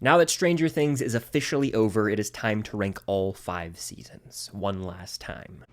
Now that Stranger Things is officially over, it is time to rank all 5 seasons one last time.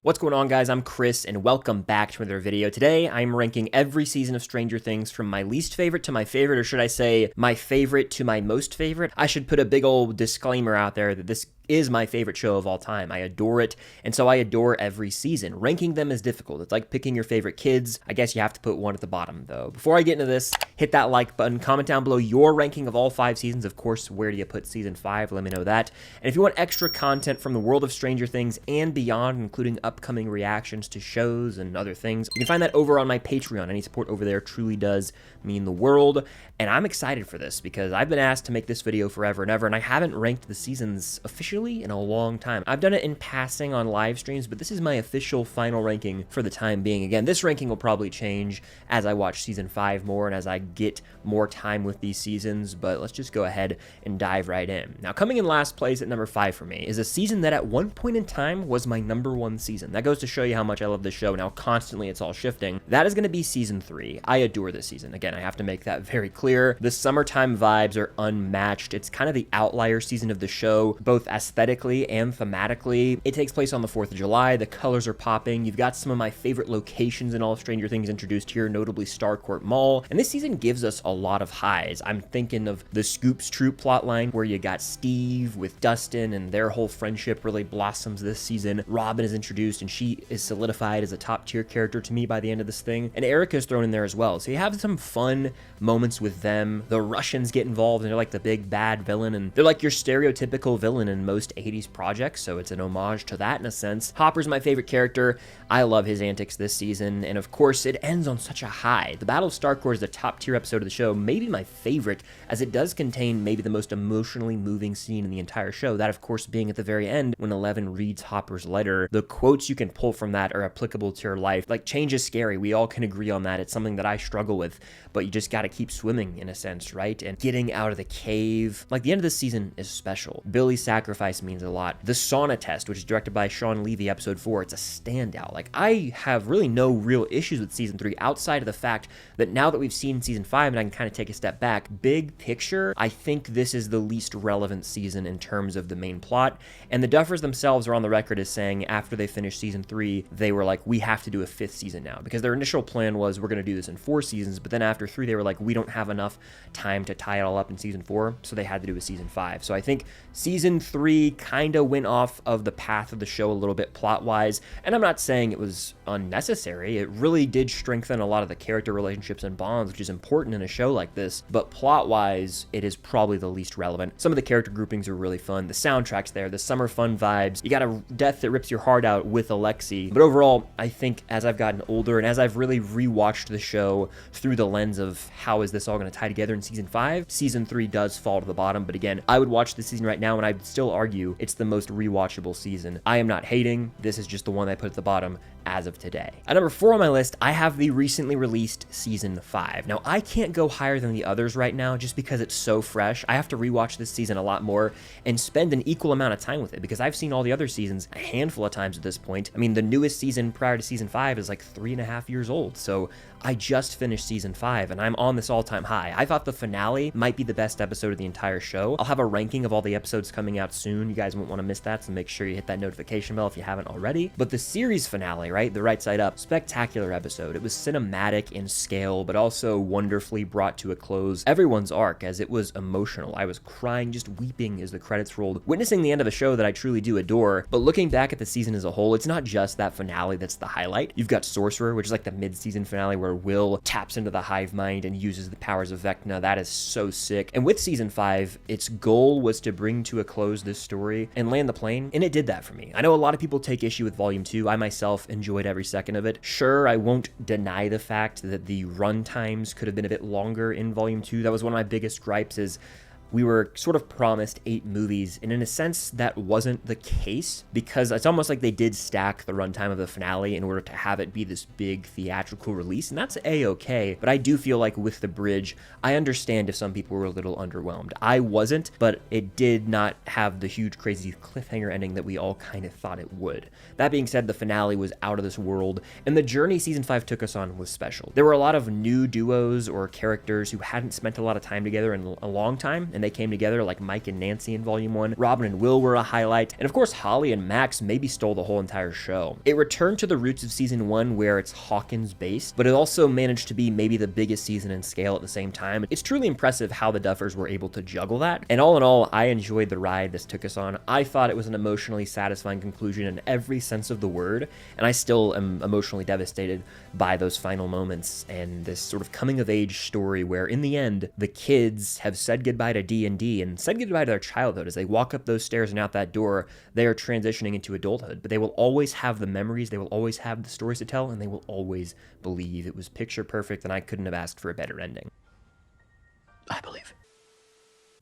What's going on, guys? I'm Chris, and welcome back to another video. Today, I'm ranking every season of Stranger Things from my least favorite to my favorite, or should I say, my favorite to my most favorite. I should put a big old disclaimer out there that this is my favorite show of all time. I adore it, and so I adore every season. Ranking them is difficult. It's like picking your favorite kids. I guess you have to put one at the bottom, though. Before I get into this, hit that like button, comment down below your ranking of all 5 seasons. Of course, where do you put season 5? Let me know that. And if you want extra content from the world of Stranger Things and beyond, including upcoming reactions to shows and other things, you can find that over on my Patreon. Any support over there truly does mean the world, and I'm excited for this because I've been asked to make this video forever and ever, and I haven't ranked the seasons officially in a long time. I've done it in passing on live streams, but this is my official final ranking for the time being. Again, this ranking will probably change as I watch season 5 more and as I get more time with these seasons, but let's just go ahead and dive right in. Now, coming in last place at number 5 for me is a season that at one point in time was my number 1 season. That goes to show you how much I love this show and how constantly it's all shifting. That is going to be season 3. I adore this season. Again, I have to make that very clear. The summertime vibes are unmatched. It's kind of the outlier season of the show, both aesthetically and thematically. It takes place on the 4th of July. The colors are popping. You've got some of my favorite locations in all of Stranger Things introduced here, notably Starcourt Mall. And this season gives us a lot of highs. I'm thinking of the Scoops Troop plotline, where you got Steve with Dustin and their whole friendship really blossoms this season. Robin is introduced and she is solidified as a top tier character to me by the end of this thing. And Erica's thrown in there as well. So you have some fun moments with them. The Russians get involved and they're like the big bad villain, and they're like your stereotypical villain in most 80s projects, so it's an homage to that in a sense. Hopper's my favorite character. I love his antics this season, and of course it ends on such a high. The Battle of Starcourt is the top tier episode of the show, maybe my favorite, as it does contain maybe the most emotionally moving scene in the entire show, that of course being at the very end when Eleven reads Hopper's letter. The quotes you can pull from that are applicable to your life. Like, change is scary, we all can agree on that. It's something that I struggle with, but you just gotta keep swimming in a sense, right? And getting out of the cave. Like, the end of this season is special. Billy's sacrifice means a lot. The sauna test, which is directed by Sean Levy, episode 4, it's a standout. Like, I have really no real issues with season 3 outside of the fact that now that we've seen season 5 and I can kind of take a step back, big picture, I think this is the least relevant season in terms of the main plot. And the Duffers themselves are on the record as saying after they finished season 3, they were like, we have to do a 5th season now, because their initial plan was we're going to do this in 4 seasons, but then after 3 they were like, we don't have enough time to tie it all up in season 4, so they had to do a season 5. So I think season 3 kind of went off of the path of the show a little bit plot-wise, and I'm not saying it was unnecessary. It really did strengthen a lot of the character relationships and bonds, which is important in a show like this, but plot-wise, it is probably the least relevant. Some of the character groupings are really fun. The soundtrack's there, the summer fun vibes. You got a death that rips your heart out with Alexi, but overall, I think as I've gotten older and as I've really rewatched the show through the lens of how is this all going to tie together in season 5, season 3 does fall to the bottom, but again, I would watch this season right now and I'd still argue it's the most rewatchable season. I am not hating, this is just the one I put at the bottom as of today. At number 4 on my list, I have the recently released season 5. Now, I can't go higher than the others right now just because it's so fresh. I have to rewatch this season a lot more and spend an equal amount of time with it because I've seen all the other seasons a handful of times at this point. I mean, the newest season prior to season 5 is like 3.5 years old, so I just finished season 5 and I'm on this all-time high. I thought the finale might be the best episode of the entire show. I'll have a ranking of all the episodes coming out soon. You guys won't want to miss that, so make sure you hit that notification bell if you haven't already. But the series finale, right, the right side up, spectacular episode. It was cinematic in scale, but also wonderfully brought to a close everyone's arc, as it was emotional. I was crying, just weeping as the credits rolled, witnessing the end of a show that I truly do adore. But looking back at the season as a whole, it's not just that finale that's the highlight. You've got Sorcerer, which is like the mid-season finale where Will taps into the hive mind and uses the powers of Vecna. That is so sick. And with season 5, its goal was to bring to a close this story and land the plane, and it did that for me. I know a lot of people take issue with volume 2. I myself enjoyed every second of it. Sure, I won't deny the fact that the run times could have been a bit longer in volume 2. That was one of my biggest gripes, is we were sort of promised 8 movies, and in a sense that wasn't the case, because it's almost like they did stack the runtime of the finale in order to have it be this big theatrical release, and that's a-okay, but I do feel like with The Bridge, I understand if some people were a little underwhelmed. I wasn't, but it did not have the huge crazy cliffhanger ending that we all kind of thought it would. That being said, the finale was out of this world, and the journey season 5 took us on was special. There were a lot of new duos or characters who hadn't spent a lot of time together in a long time, and they came together, like Mike and Nancy in Volume 1. Robin and Will were a highlight, and of course Holly and Max maybe stole the whole entire show. It returned to the roots of season 1 where it's Hawkins based, but it also managed to be maybe the biggest season in scale at the same time. It's truly impressive how the Duffers were able to juggle that, and all in all, I enjoyed the ride this took us on. I thought it was an emotionally satisfying conclusion in every sense of the word, and I still am emotionally devastated by those final moments and this sort of coming of age story where in the end, the kids have said goodbye to D&D and said goodbye to their childhood. As they walk up those stairs and out that door, they are transitioning into adulthood, but they will always have the memories, they will always have the stories to tell, and they will always believe. It was picture perfect, and I couldn't have asked for a better ending. I believe.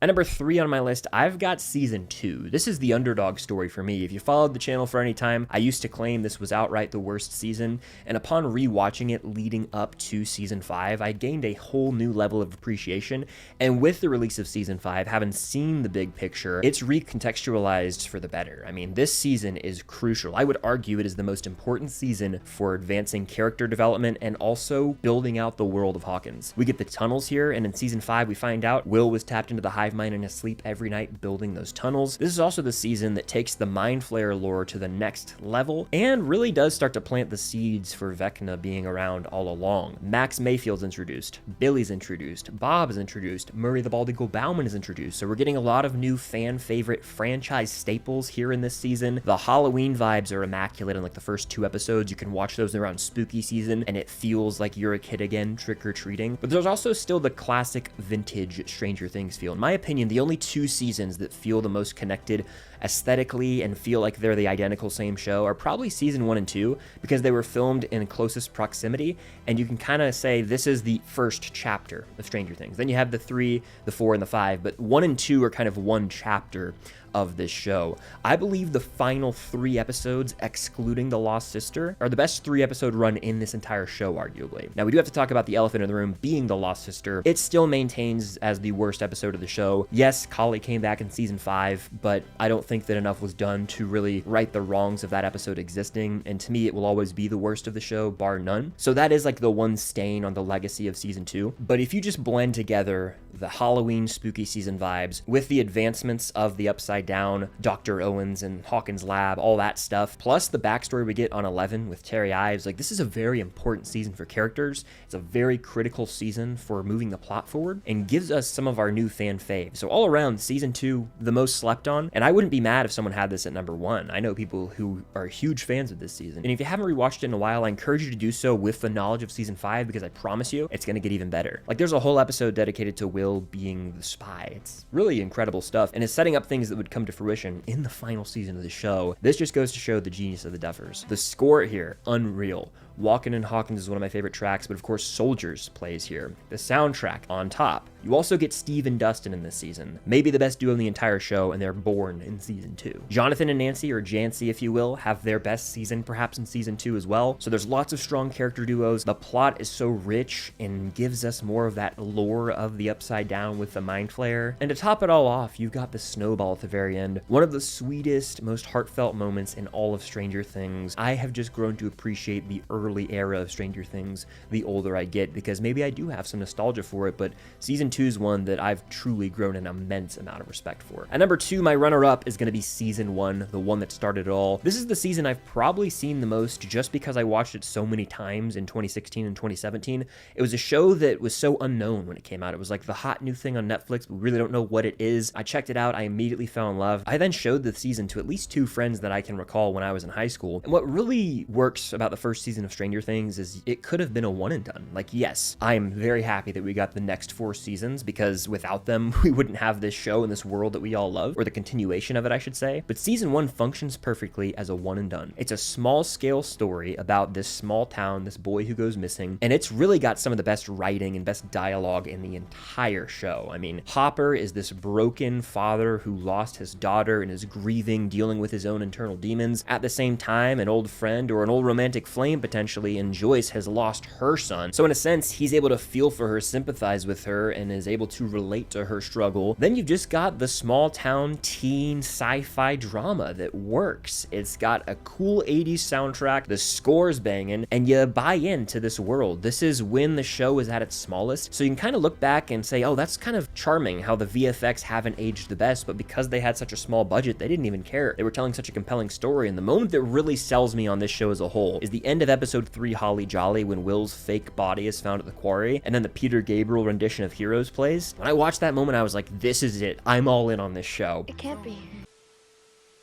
At number 3 on my list, I've got season 2. This is the underdog story for me. If you followed the channel for any time, I used to claim this was outright the worst season, and upon rewatching it leading up to season 5, I gained a whole new level of appreciation, and with the release of season 5, having seen the big picture, it's recontextualized for the better. I mean, this season is crucial. I would argue it is the most important season for advancing character development and also building out the world of Hawkins. We get the tunnels here, and in season 5, we find out Will was tapped into the hive mind in his sleep every night building those tunnels. This is also the season that takes the Mind Flayer lore to the next level and really does start to plant the seeds for Vecna being around all along. Max Mayfield's introduced, Billy's introduced, Bob is introduced, Murray the Baldigo Bauman is introduced, so we're getting a lot of new fan favorite franchise staples here in this season. The Halloween vibes are immaculate in like the first 2 episodes. You can watch those around spooky season and it feels like you're a kid again trick-or-treating, but there's also still the classic vintage Stranger Things feel. In my opinion, the only 2 seasons that feel the most connected aesthetically and feel like they're the identical same show are probably season 1 and 2 because they were filmed in closest proximity, and you can kind of say this is the first chapter of Stranger Things. Then you have the 3, the 4, and the 5, but 1 and 2 are kind of one chapter of this show. I believe the final 3 episodes, excluding The Lost Sister, are the best 3-episode run in this entire show, arguably. Now, we do have to talk about the elephant in the room being The Lost Sister. It still maintains as the worst episode of the show. Yes, Kali came back in season 5, but I don't think that enough was done to really right the wrongs of that episode existing, and to me, it will always be the worst of the show, bar none. So that is like the one stain on the legacy of season 2. But if you just blend together the Halloween spooky season vibes with the advancements of the Upside Down, Dr. Owens and Hawkins' lab, all that stuff, plus the backstory we get on 11 with Terry Ives, like this is a very important season for characters. It's a very critical season for moving the plot forward and gives us some of our new fan faves. So all around, season 2, the most slept on, and I wouldn't be mad if someone had this at number 1. I know people who are huge fans of this season, and if you haven't rewatched it in a while, I encourage you to do so with the knowledge of season 5 because I promise you, it's going to get even better. Like there's a whole episode dedicated to Will being the spy. It's really incredible stuff, and it's setting up things that would come to fruition in the final season of the show. This just goes to show the genius of the Duffers. The score here, unreal. Walkin' and Hawkins is one of my favorite tracks, but of course Soldiers plays here. The soundtrack on top. You also get Steve and Dustin in this season. Maybe the best duo in the entire show, and they're born in season 2. Jonathan and Nancy, or Jancy if you will, have their best season perhaps in season 2 as well. So there's lots of strong character duos. The plot is so rich and gives us more of that lore of the Upside Down with the Mind Flayer. And to top it all off, you've got the snowball at the very end. One of the sweetest, most heartfelt moments in all of Stranger Things. I have just grown to appreciate the early era of Stranger Things the older I get, because maybe I do have some nostalgia for it, but season 2 is one that I've truly grown an immense amount of respect for. At number 2, my runner-up is going to be season 1, the one that started it all. This is the season I've probably seen the most just because I watched it so many times in 2016 and 2017. It was a show that was so unknown when it came out. It was like the hot new thing on Netflix, but we really don't know what it is. I checked it out, I immediately fell in love. I then showed the season to at least 2 friends that I can recall when I was in high school. And what really works about the first season of Stranger Things is it could have been a one and done. Like, yes, I am very happy that we got the next 4 seasons, because without them, we wouldn't have this show and this world that we all love, or the continuation of it, I should say. But season 1 functions perfectly as a one and done. It's a small scale story about this small town, this boy who goes missing, and it's really got some of the best writing and best dialogue in the entire show. I mean, Hopper is this broken father who lost his daughter and is grieving, dealing with his own internal demons. At the same time, an old friend or an old romantic flame potentially in Joyce has lost her son. So in a sense, he's able to feel for her, sympathize with her, and is able to relate to her struggle. Then you've just got the small town teen sci-fi drama that works. It's got a cool 80s soundtrack, the score's banging, and you buy into this world. This is when the show is at its smallest, so you can kind of look back and say, oh, that's kind of charming how the VFX haven't aged the best, but because they had such a small budget, they didn't even care. They were telling such a compelling story, and the moment that really sells me on this show as a whole is the end of episode 3, Holly Jolly, when Will's fake body is found at the quarry, and then the Peter Gabriel rendition of Heroes plays. When I watched that moment, I was like, this is it. I'm all in on this show. It can't be.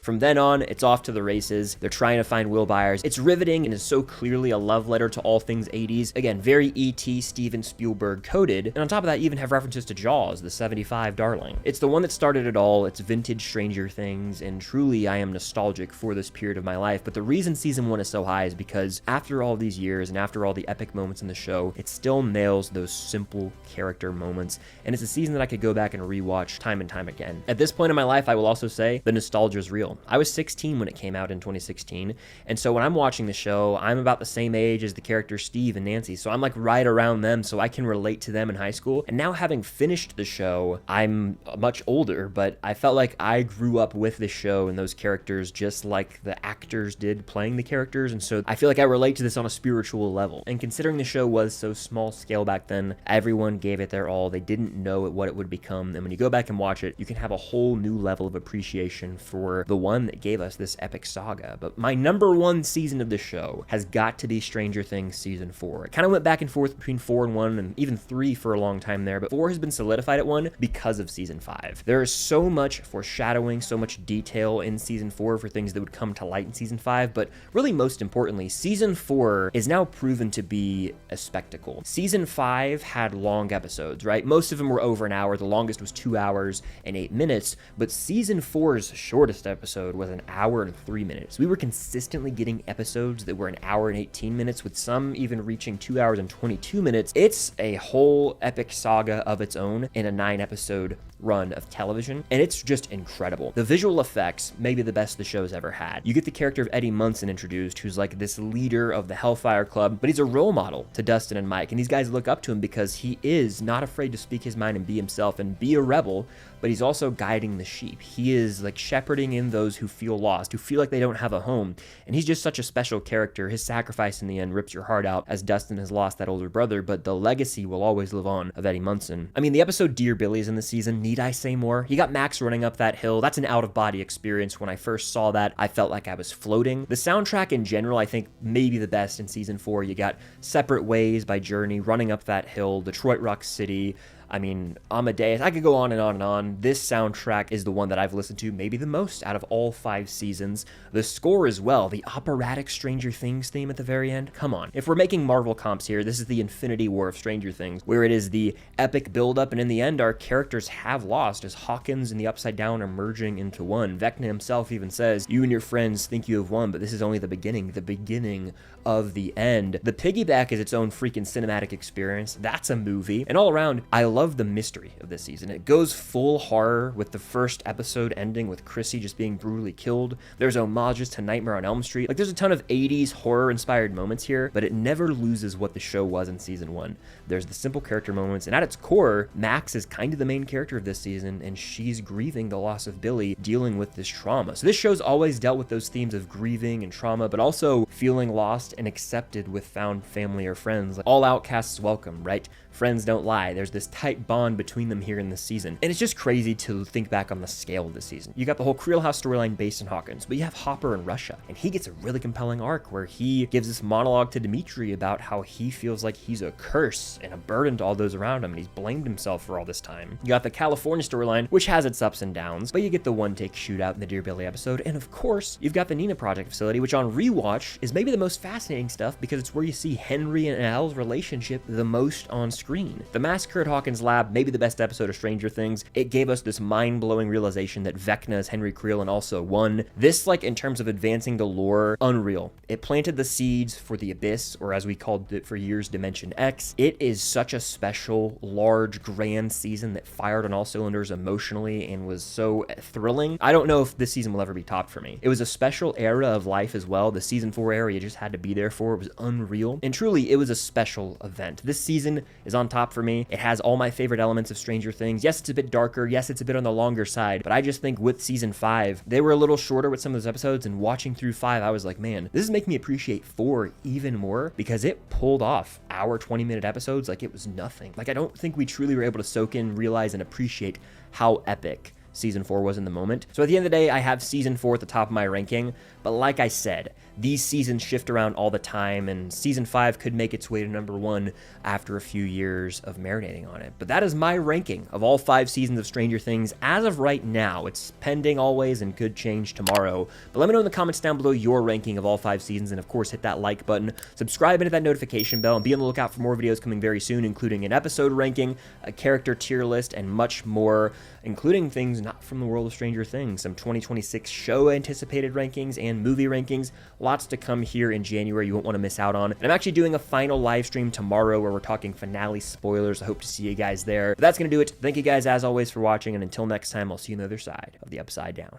From then on, it's off to the races. They're trying to find Will Byers. It's riveting and is so clearly a love letter to all things 80s. Again, very E.T. Steven Spielberg coded. And on top of that, even have references to Jaws, the 75 darling. It's the one that started it all. It's vintage Stranger Things, and truly I am nostalgic for this period of my life. But the reason season 1 is so high is because after all these years and after all the epic moments in the show, it still nails those simple character moments. And it's a season that I could go back and rewatch time and time again. At this point in my life, I will also say the nostalgia is real. I was 16 when it came out in 2016, and so when I'm watching the show, I'm about the same age as the characters Steve and Nancy, so I'm like right around them, so I can relate to them in high school. And now, having finished the show, I'm much older, but I felt like I grew up with the show and those characters just like the actors did playing the characters, and so I feel like I relate to this on a spiritual level. And considering the show was so small scale back then, everyone gave it their all. They didn't know what it would become, and when you go back and watch it, you can have a whole new level of appreciation for the one that gave us this epic saga. But my number 1 season of the show has got to be Stranger Things season 4. It kind of went back and forth between 4 and 1 and even 3 for a long time there, but 4 has been solidified at 1 because of season 5. There is so much foreshadowing, so much detail in season 4 for things that would come to light in season 5, but really most importantly, season 4 is now proven to be a spectacle. Season 5 had long episodes, right? Most of them were over an hour. The longest was 2 hours and 8 minutes, but season 4's shortest episode was an hour and 3 minutes. We were consistently getting episodes that were an hour and 18 minutes, with some even reaching 2 hours and 22 minutes. It's a whole epic saga of its own in a 9-episode run of television, and it's just incredible. The visual effects may be the best the show's ever had. You get the character of Eddie Munson introduced, who's like this leader of the Hellfire Club, but he's a role model to Dustin and Mike, and these guys look up to him because he is not afraid to speak his mind and be himself and be a rebel, but he's also guiding the sheep. He is like shepherding in those who feel lost, who feel like they don't have a home, and he's just such a special character. His sacrifice in the end rips your heart out as Dustin has lost that older brother, but the legacy will always live on of Eddie Munson. I mean, the episode Dear Billy's in the season, need I say more? You got Max running up that hill. That's an out-of-body experience. When I first saw that, I felt like I was floating. The soundtrack in general, I think, may be the best in season 4. You got Separate Ways by Journey, Running Up That Hill, Detroit Rock City, I mean, Amadeus, I could go on and on and on. This soundtrack is the one that I've listened to maybe the most out of all 5 seasons. The score as well, the operatic Stranger Things theme at the very end. Come on. If we're making Marvel comps here, this is the Infinity War of Stranger Things, where it is the epic buildup, and in the end, our characters have lost as Hawkins and the Upside Down are merging into one. Vecna himself even says, you and your friends think you have won, but this is only the beginning of the end. The piggyback is its own freaking cinematic experience. That's a movie. And all around, I love the mystery of this season. It goes full horror with the first episode ending with Chrissy just being brutally killed. There's homages to Nightmare on Elm Street. Like, there's a ton of 80s horror-inspired moments here, but it never loses what the show was in season 1. There's the simple character moments, and at its core, Max is kind of the main character of this season, and she's grieving the loss of Billy, dealing with this trauma. So this show's always dealt with those themes of grieving and trauma, but also feeling lost and accepted with found family or friends. Like, all outcasts welcome, right? friends don't lie. There's this tight bond between them here in this season. And it's just crazy to think back on the scale of this season. You got the whole Creel House storyline based in Hawkins, but you have Hopper in Russia, and he gets a really compelling arc where he gives this monologue to Dimitri about how he feels like he's a curse and a burden to all those around him, and he's blamed himself for all this time. You got the California storyline, which has its ups and downs, but you get the one-take shootout in the Dear Billy episode, and of course, you've got the Nina Project facility, which on rewatch is maybe the most fascinating stuff because it's where you see Henry and Al's relationship the most on screen. The Massacre at Hawkins Lab, maybe the best episode of Stranger Things. It gave us this mind-blowing realization that Vecna is Henry Creel and also one. This, like, in terms of advancing the lore, unreal. It planted the seeds for the Abyss, or as we called it for years, Dimension X. It is such a special, large, grand season that fired on all cylinders emotionally and was so thrilling. I don't know if this season will ever be topped for me. It was a special era of life as well. The season 4 era you just had to be there for. It was unreal. And truly, it was a special event. This season is on top for me. It has all my favorite elements of Stranger Things. Yes, it's a bit darker. Yes, it's a bit on the longer side, but I just think with season 5, they were a little shorter with some of those episodes, and watching through 5, I was like, man, this is making me appreciate 4 even more because it pulled off hour 20-minute episodes like it was nothing. Like, I don't think we truly were able to soak in, realize, and appreciate how epic season 4 was in the moment. So at the end of the day, I have season 4 at the top of my ranking, but like I said, these seasons shift around all the time, and season 5 could make its way to number 1 after a few years of marinating on it. But that is my ranking of all 5 seasons of Stranger Things as of right now. It's pending always and could change tomorrow. But let me know in the comments down below your ranking of all 5 seasons, and of course hit that like button, subscribe and hit that notification bell, and be on the lookout for more videos coming very soon, including an episode ranking, a character tier list, and much more, including things not from the world of Stranger Things, some 2026 show anticipated rankings and movie rankings. Lots to come here in January you won't want to miss out on. And I'm actually doing a final live stream tomorrow where we're talking finale spoilers. I hope to see you guys there. But that's going to do it. Thank you guys as always for watching, and until next time, I'll see you on the other side of the Upside Down.